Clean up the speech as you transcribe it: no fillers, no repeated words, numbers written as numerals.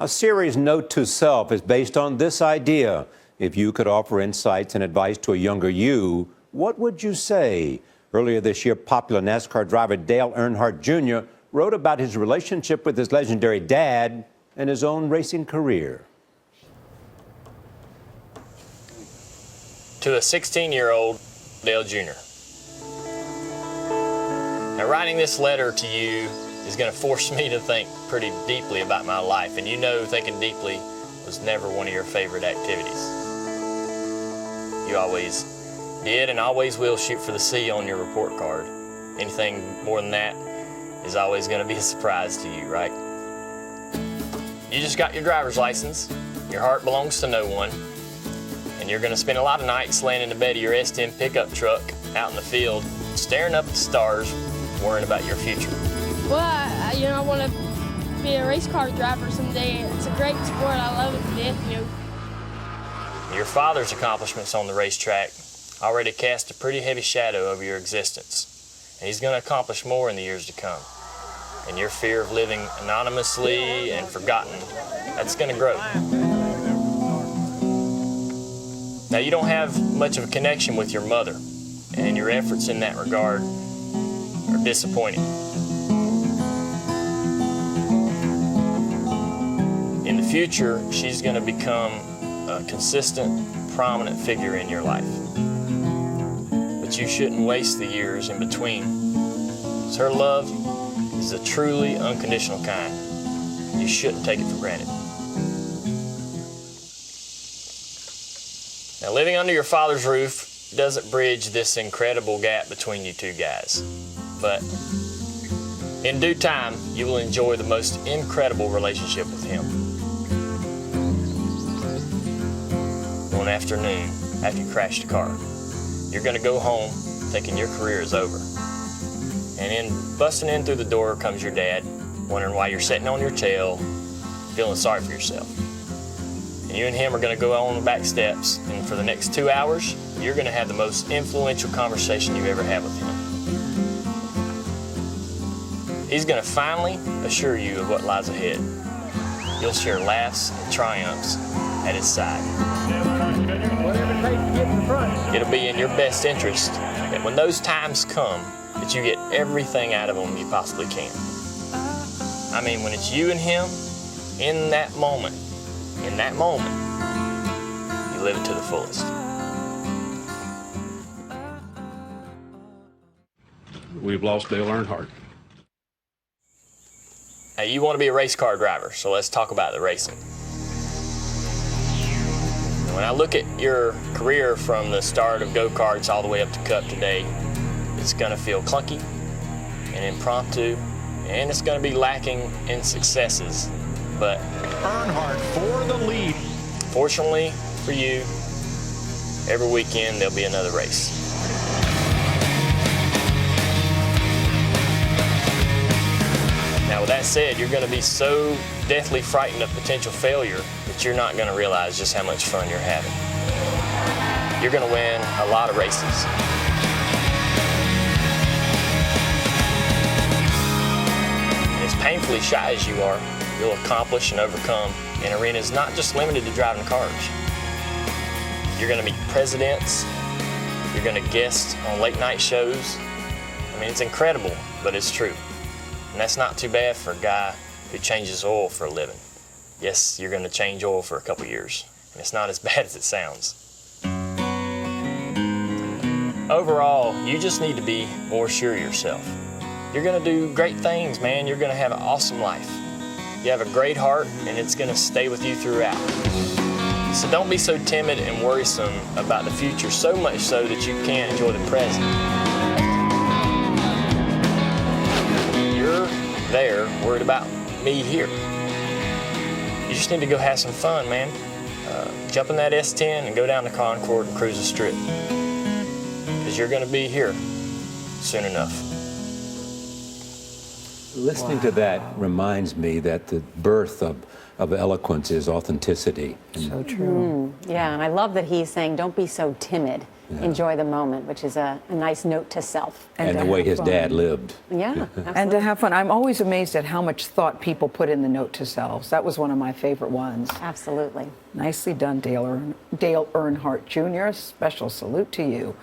A series note to self is based on this idea. If you could offer insights and advice to a younger you, what would you say? Earlier this year, popular NASCAR driver Dale Earnhardt Jr. wrote about his relationship with his legendary dad and his own racing career. To a 16-year-old Dale Jr. Now, writing this letter to you is going to force me to think pretty deeply about my life, and you know thinking deeply was never one of your favorite activities. You always did and always will shoot for the C on your report card. Anything more than that is always going to be a surprise to you, right? You just got your driver's license, your heart belongs to no one, and you're going to spend a lot of nights laying in the bed of your S10 pickup truck out in the field, staring up at the stars, worrying about your future. Well, I want to be a race car driver someday. It's a great sport. I love it to death, Your father's accomplishments on the racetrack already cast a pretty heavy shadow over your existence, and he's going to accomplish more in the years to come. And your fear of living anonymously and forgotten, that's going to grow. Now, you don't have much of a connection with your mother, and your efforts in that regard are disappointing. In the future, she's going to become a consistent, prominent figure in your life. But you shouldn't waste the years in between, because her love is a truly unconditional kind. You shouldn't take it for granted. Now, living under your father's roof doesn't bridge this incredible gap between you two guys, but in due time, you will enjoy the most incredible relationship with him. One afternoon, after you crash the car, you're going to go home thinking your career is over. And busting in through the door comes your dad, wondering why you're sitting on your tail, feeling sorry for yourself. And you and him are going to go on the back steps, and for the next 2 hours, you're going to have the most influential conversation you ever had with him. He's going to finally assure you of what lies ahead. You'll share laughs and triumphs at his side. It'll be in your best interest that when those times come, that you get everything out of them you possibly can. I mean, when it's you and him, in that moment, you live it to the fullest. We've lost Dale Earnhardt. Now, you want to be a race car driver, so let's talk about the racing. When I look at your career from the start of go-karts all the way up to Cup today, it's going to feel clunky and impromptu, and it's going to be lacking in successes. But Earnhardt for the lead. Fortunately for you, every weekend there'll be another race. Now, with that said, you're going to be so deathly frightened of potential failure that you're not going to realize just how much fun you're having. You're going to win a lot of races. And as painfully shy as you are, you'll accomplish and overcome in arenas not just limited to driving cars. You're going to meet presidents. You're going to guest on late night shows. I mean, it's incredible, but it's true. And that's not too bad for a guy who changes oil for a living. Yes, you're going to change oil for a couple years, and it's not as bad as it sounds. Overall, you just need to be more sure of yourself. You're going to do great things, man. You're going to have an awesome life. You have a great heart, and it's going to stay with you throughout. So don't be so timid and worrisome about the future, so much so that you can't enjoy the present. You're there worried about me here. You just need to go have some fun, man. Jump in that S10 and go down to Concord and cruise the strip. Because you're going to be here soon enough. Listening to that reminds me that the birth of eloquence is authenticity. So true. Yeah, and I love that he's saying, don't be so timid. Yeah. Enjoy the moment, which is a nice note to self. And to the way have his fun. dad lived. Yeah, And to absolutely. have fun. I'm always amazed at how much thought people put in the note to selves. That was one of my favorite ones. Absolutely. Nicely done, Dale Earnhardt Jr. Special salute to you.